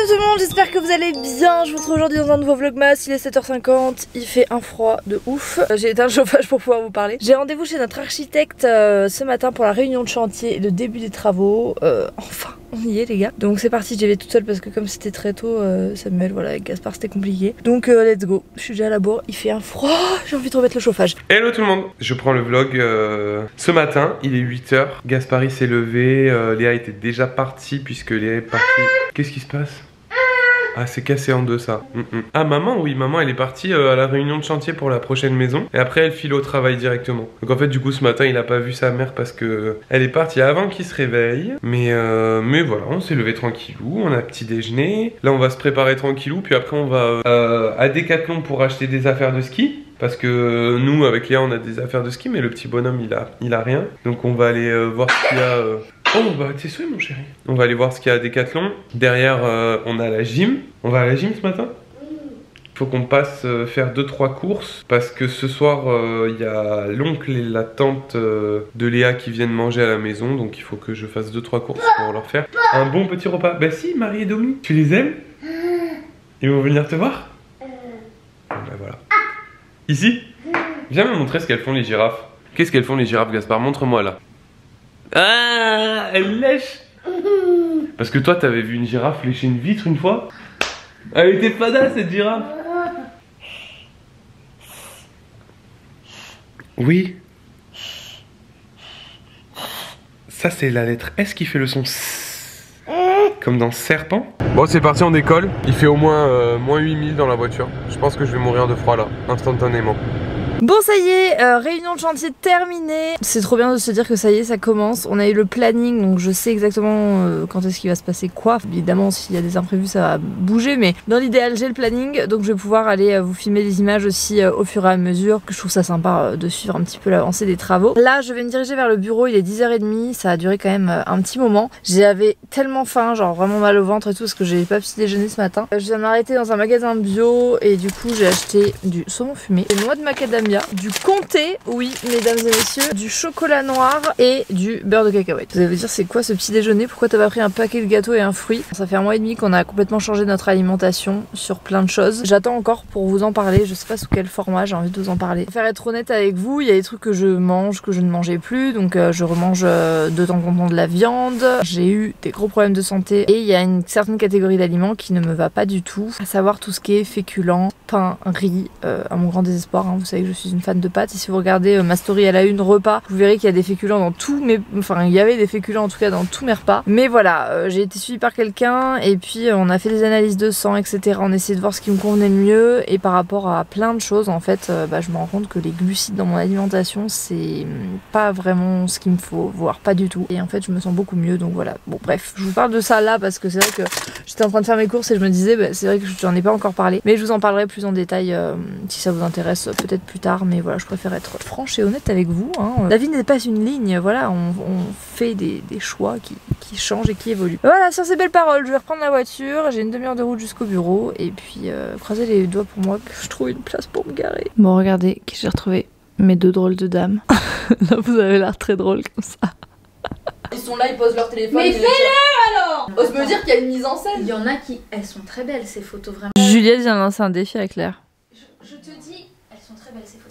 Hello tout le monde, j'espère que vous allez bien. Je vous retrouve aujourd'hui dans un nouveau vlogmas. Il est 7h50, il fait un froid de ouf. J'ai éteint le chauffage pour pouvoir vous parler. J'ai rendez-vous chez notre architecte ce matin pour la réunion de chantier et le début des travaux. Enfin, on y est les gars. Donc c'est parti, j'y vais toute seule parce que comme c'était très tôt, Samuel, voilà, avec Gaspard c'était compliqué. Donc let's go, je suis déjà à la bourre, il fait un froid, j'ai envie de remettre le chauffage. Hello tout le monde, je prends le vlog ce matin, il est 8h, Gaspard s'est levé, Léa était déjà partie puisque Léa est partie. Qu'est-ce qui se passe? Ah, c'est cassé en deux ça. Ah, maman, oui, maman elle est partie à la réunion de chantier pour la prochaine maison. Et après elle file au travail directement. Donc en fait du coup ce matin il a pas vu sa mère parce que elle est partie avant qu'il se réveille. Mais voilà, on s'est levé tranquillou, on a petit déjeuner. Là on va se préparer tranquillou, puis après on va à Decathlon pour acheter des affaires de ski. Parce que nous avec Léa on a des affaires de ski, mais le petit bonhomme il a rien. Donc on va aller voir ce qu'il y a... Oh bah t'es souhait mon chéri. On va aller voir ce qu'il y a à Decathlon. Derrière on a la gym. On va à la gym ce matin? Faut qu'on passe faire 2-3 courses. Parce que ce soir il y a l'oncle et la tante de Léa qui viennent manger à la maison. Donc il faut que je fasse 2-3 courses pour leur faire un bon petit repas. Bah si, Marie et Domi, tu les aimes? Ils vont venir te voir? Bah voilà. Ici? Viens me montrer ce qu'elles font les girafes. Qu'est-ce qu'elles font les girafes, Gaspard? Montre-moi là. Ah, elle lèche. Parce que toi t'avais vu une girafe lécher une vitre une fois. Elle était fada cette girafe. Oui. Ça c'est la lettre S qui fait le son S. Comme dans serpent. Bon c'est parti, on décolle. Il fait au moins moins 8000 dans la voiture. Je pense que je vais mourir de froid là, instantanément. Bon ça y est, réunion de chantier terminée. C'est trop bien de se dire que ça y est, ça commence. On a eu le planning, donc je sais exactement quand est-ce qu'il va se passer quoi. Évidemment s'il y a des imprévus ça va bouger, mais dans l'idéal j'ai le planning. Donc je vais pouvoir aller vous filmer des images aussi au fur et à mesure. Que je trouve ça sympa de suivre un petit peu l'avancée des travaux. Là je vais me diriger vers le bureau, il est 10h30. Ça a duré quand même un petit moment. J'avais tellement faim, genre vraiment mal au ventre et tout, parce que j'ai pas petit déjeuner ce matin. Je viens de m'arrêter dans un magasin bio et du coup j'ai acheté du saumon fumé, des noix de macadamia, du comté, oui mesdames et messieurs, du chocolat noir et du beurre de cacahuète. Vous allez vous dire c'est quoi ce petit déjeuner? Pourquoi t'as pas pris un paquet de gâteaux et un fruit? Ça fait 1 mois et demi qu'on a complètement changé notre alimentation sur plein de choses. J'attends encore pour vous en parler, je sais pas sous quel format j'ai envie de vous en parler. Pour faire être honnête avec vous, il y a des trucs que je mange que je ne mangeais plus, donc je remange de temps en temps de la viande. J'ai eu des gros problèmes de santé et il y a une certaine catégorie d'aliments qui ne me va pas du tout, à savoir tout ce qui est féculent, pain, riz, à mon grand désespoir, hein. Vous savez que je suis une fan de pâtes, et si vous regardez ma story à la une repas, vous verrez qu'il y a des féculents dans tous mes... Enfin il y avait des féculents en tout cas dans tous mes repas. Mais voilà, j'ai été suivie par quelqu'un et puis on a fait des analyses de sang etc. On essayait de voir ce qui me convenait le mieux, et par rapport à plein de choses en fait je me rends compte que les glucides dans mon alimentation c'est pas vraiment ce qu'il me faut, voire pas du tout. Et en fait je me sens beaucoup mieux, donc voilà. Bon bref, je vous parle de ça là parce que c'est vrai que j'étais en train de faire mes courses et je me disais c'est vrai que je n'en ai pas encore parlé, mais je vous en parlerai plus en détail si ça vous intéresse peut-être plus tard. Mais voilà, je préfère être franche et honnête avec vous, hein. La vie n'est pas une ligne, voilà, on fait des choix qui changent et qui évoluent. Voilà, sur ces belles paroles, je vais reprendre la voiture, j'ai une demi-heure de route jusqu'au bureau, et puis croisez les doigts pour moi que je trouve une place pour me garer. Bon regardez, qui j'ai retrouvé mes 2 drôles de dames. Là vous avez l'air très drôle comme ça. Ils sont là, ils posent leur téléphone. Mais fais-le alors! Ose me dire qu'il y a une mise en scène. Il y en a qui... Elles sont très belles ces photos, vraiment. Juliette vient de lancer un défi à Claire. Je te dis... Elles sont très belles ces photos.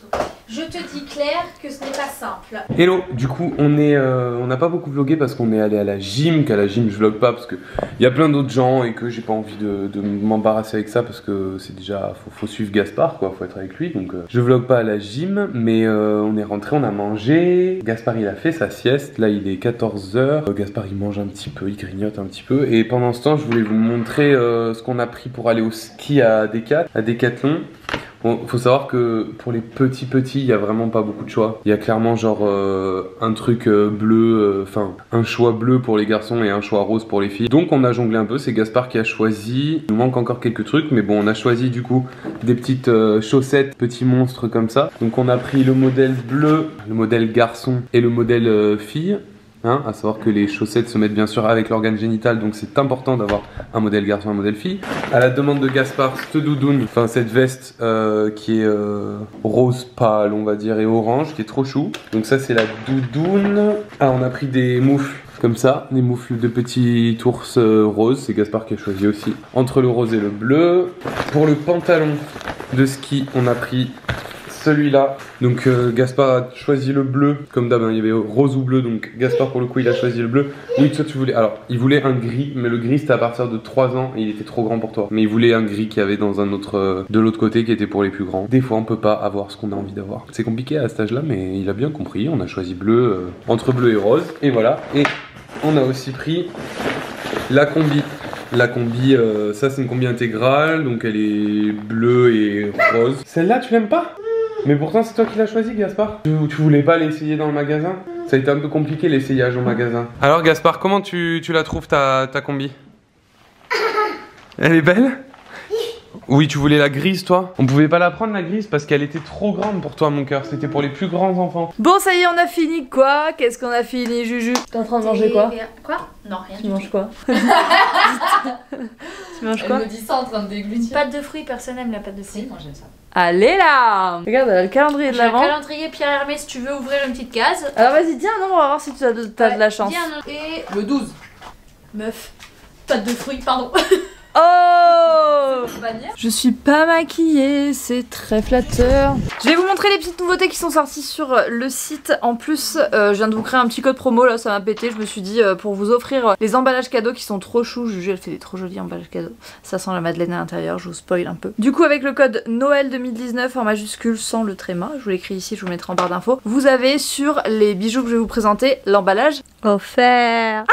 Je te dis Claire que ce n'est pas simple. Hello, du coup on n'a pas beaucoup vlogué parce qu'on est allé à la gym, qu'à la gym je vlog pas parce que il y a plein d'autres gens et que j'ai pas envie de m'embarrasser avec ça parce que c'est déjà, faut suivre Gaspard quoi, faut être avec lui, donc je vlog pas à la gym, mais on est rentré, on a mangé, Gaspard il a fait sa sieste, là il est 14h, Gaspard il mange un petit peu, il grignote un petit peu, et pendant ce temps je voulais vous montrer ce qu'on a pris pour aller au ski à Decathlon. Bon, faut savoir que pour les petits, il y a vraiment pas beaucoup de choix. Il y a clairement genre un truc bleu, enfin un choix bleu pour les garçons et un choix rose pour les filles. Donc on a jonglé un peu, c'est Gaspard qui a choisi. Il nous manque encore quelques trucs, mais bon on a choisi du coup des petites chaussettes, petits monstres comme ça. Donc on a pris le modèle bleu, le modèle garçon et le modèle fille. Hein, à savoir que les chaussettes se mettent bien sûr avec l'organe génital, donc c'est important d'avoir un modèle garçon, un modèle fille. À la demande de Gaspard, cette doudoune, enfin cette veste qui est rose pâle on va dire et orange, qui est trop chou. Donc ça c'est la doudoune. Ah on a pris des moufles comme ça, des moufles de petits ours roses, c'est Gaspard qui a choisi aussi. Entre le rose et le bleu. Pour le pantalon de ski, on a pris celui-là. Donc Gaspard a choisi le bleu, comme d'hab, hein, il y avait rose ou bleu, donc Gaspard pour le coup il a choisi le bleu. Oui, toi tu voulais, alors il voulait un gris, mais le gris c'était à partir de 3 ans et il était trop grand pour toi. Mais il voulait un gris qu'il y avait dans un autre, de l'autre côté qui était pour les plus grands. Des fois on peut pas avoir ce qu'on a envie d'avoir. C'est compliqué à cet âge là, mais il a bien compris, on a choisi bleu, entre bleu et rose, et voilà. Et on a aussi pris la combi. La combi, ça c'est une combi intégrale, donc elle est bleue et rose. Celle-là tu l'aimes pas? Mais pourtant c'est toi qui l'as choisi Gaspard. Tu voulais pas l'essayer dans le magasin? Ça a été un peu compliqué l'essayage au magasin. Alors Gaspard, comment tu la trouves ta combi? Elle est belle? Oui, tu voulais la grise toi? On pouvait pas la prendre la grise parce qu'elle était trop grande pour toi mon cœur, c'était pour les plus grands enfants. Bon ça y est, on a fini quoi? Qu'est-ce qu'on a fini Juju? T'es en train de manger quoi? Quoi? Non, rien. Tu manges quoi? Tu manges quoi? Elle me dit ça en train de déglutir. Pâte de fruits, personne n'aime la pâte de fruits. Si, moi j'aime ça. Allez là! Regarde, elle a le calendrier de J'ai un l'avant. calendrier Pierre Hermé si tu veux ouvrir une petite case. Alors vas-y, dis un nombre, on va voir si tu as de la chance. Dis un nom. Et Le 12. meuf. Pâte de fruits, pardon. Oh! Bannière. Je suis pas maquillée, c'est très flatteur. Je vais vous montrer les petites nouveautés qui sont sorties sur le site. En plus, je viens de vous créer un petit code promo, là ça m'a pété. Je me suis dit pour vous offrir les emballages cadeaux qui sont trop choux. Juju, elle fait des trop jolis emballages cadeaux. Ça sent la madeleine à l'intérieur, je vous spoil un peu. Du coup, avec le code Noël 2019 en majuscule sans le tréma, je vous l'écris ici, je vous mettrai en barre d'infos. Vous avez sur les bijoux que je vais vous présenter l'emballage offert.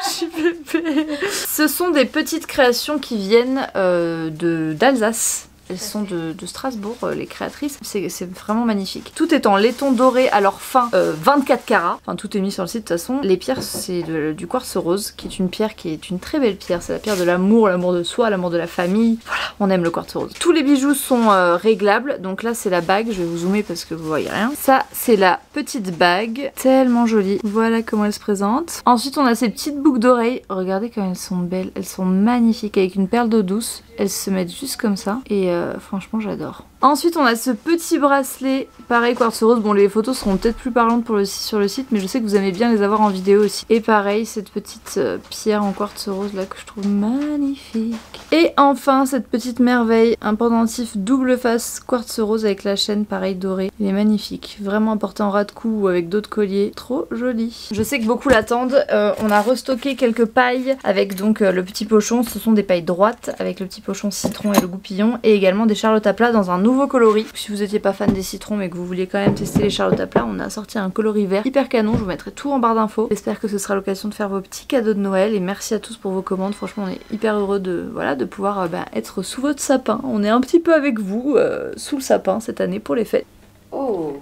Je suis bébé. Ce sont des petites créations qui viennent d'Alsace. Elles sont de Strasbourg, les créatrices. C'est vraiment magnifique. Tout est en laiton doré, alors fin 24 carats. Enfin, tout est mis sur le site de toute façon. Les pierres, c'est du quartz rose, qui est une pierre qui est une très belle pierre. C'est la pierre de l'amour de soi, l'amour de la famille. Voilà, on aime le quartz rose. Tous les bijoux sont réglables. Donc là, c'est la bague. Je vais vous zoomer parce que vous voyez rien. Ça, c'est la petite bague. Tellement jolie. Voilà comment elle se présente. Ensuite, on a ces petites boucles d'oreilles. Regardez comme elles sont belles. Elles sont magnifiques avec une perle d'eau douce. Elles se mettent juste comme ça. Et franchement j'adore. Ensuite on a ce petit bracelet, pareil quartz rose, bon les photos seront peut-être plus parlantes sur le site mais je sais que vous aimez bien les avoir en vidéo aussi. Et pareil cette petite pierre en quartz rose là que je trouve magnifique. Et enfin cette petite merveille, un pendentif double face quartz rose avec la chaîne pareil dorée. Il est magnifique, vraiment porté en ras de cou ou avec d'autres colliers, trop joli. Je sais que beaucoup l'attendent, on a restocké quelques pailles avec donc le petit pochon, ce sont des pailles droites avec le petit pochon citron et le goupillon et également des charlottes à plat dans un nouveau coloris. Si vous n'étiez pas fan des citrons mais que vous vouliez quand même tester les charlottes à plat, on a sorti un coloris vert hyper canon, je vous mettrai tout en barre d'infos. J'espère que ce sera l'occasion de faire vos petits cadeaux de Noël et merci à tous pour vos commandes. Franchement on est hyper heureux de pouvoir être sous votre sapin. On est un petit peu avec vous sous le sapin cette année pour les fêtes. Oh,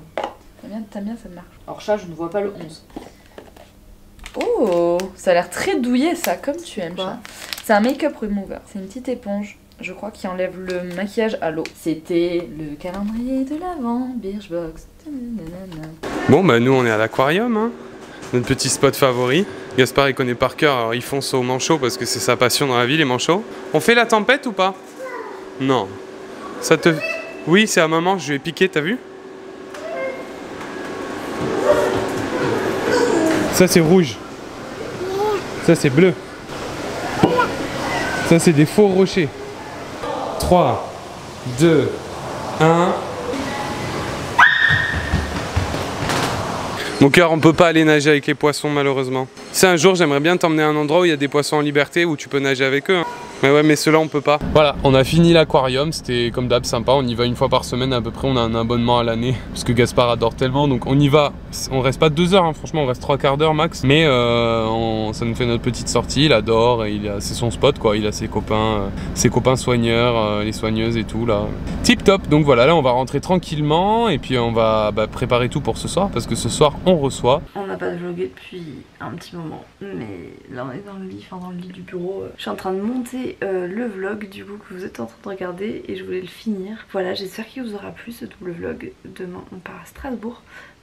t'as bien ça marche. Alors chat, je ne vois pas le 11. Oh, ça a l'air très douillet ça, comme tu aimes Quoi chat. C'est un make-up remover, c'est une petite éponge, je crois, qui enlève le maquillage à l'eau. C'était le calendrier de l'Avent, Birchbox. Bon bah nous on est à l'aquarium, hein. Notre petit spot favori. Gaspard il connaît par cœur, alors il fonce au manchot parce que c'est sa passion dans la vie les manchots. On fait la tempête ou pas? Non. Ça te... Oui c'est à maman, je lui ai piqué, t'as vu? Ça c'est rouge. Ça c'est bleu. Ça c'est des faux rochers. 3, 2, 1. Mon cœur, on peut pas aller nager avec les poissons malheureusement. Si un jour j'aimerais bien t'emmener à un endroit où il y a des poissons en liberté où tu peux nager avec eux. Hein. Mais ouais, mais ceux-là on peut pas. Voilà, on a fini l'aquarium, c'était comme d'hab sympa. On y va une fois par semaine à peu près, on a un abonnement à l'année. Parce que Gaspard adore tellement, donc on y va. On reste pas 2 heures, hein. Franchement on reste 3/4 d'heure max. Mais ça nous fait notre petite sortie, il adore, c'est son spot quoi. Il a ses copains soigneurs, les soigneuses et tout là. Tip top, donc voilà, là on va rentrer tranquillement et puis on va préparer tout pour ce soir. Parce que ce soir on reçoit. On n'a pas vlogué depuis un petit moment, mais là on est dans le lit, dans le lit du bureau. Je suis en train de monter le vlog du coup que vous êtes en train de regarder et je voulais le finir. Voilà, j'espère qu'il vous aura plu ce double vlog. Demain on part à Strasbourg,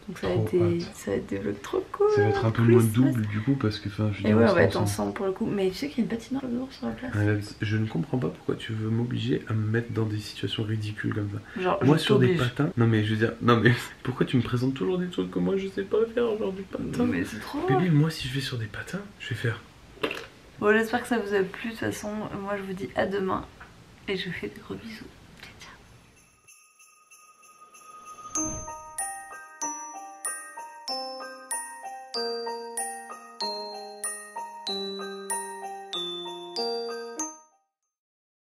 Donc ça va être des vlogs trop cool. Ça va être un peu moins double du coup parce que enfin je veux Et dire, ouais, on va être ensemble pour le coup. Mais tu sais qu'il y a une patinoire dehors sur la place. Je ne comprends pas pourquoi tu veux m'obliger à me mettre dans des situations ridicules comme ça. Genre, Moi je sur des t'oblige. patins. Non mais je veux dire, non mais pourquoi tu me présentes toujours des trucs que moi je sais pas faire, genre du patin. Mais c'est trop Bébé, moi si je vais sur des patins, je vais faire. Bon, j'espère que ça vous a plu. De toute façon, moi je vous dis à demain. Et je vous fais des gros bisous.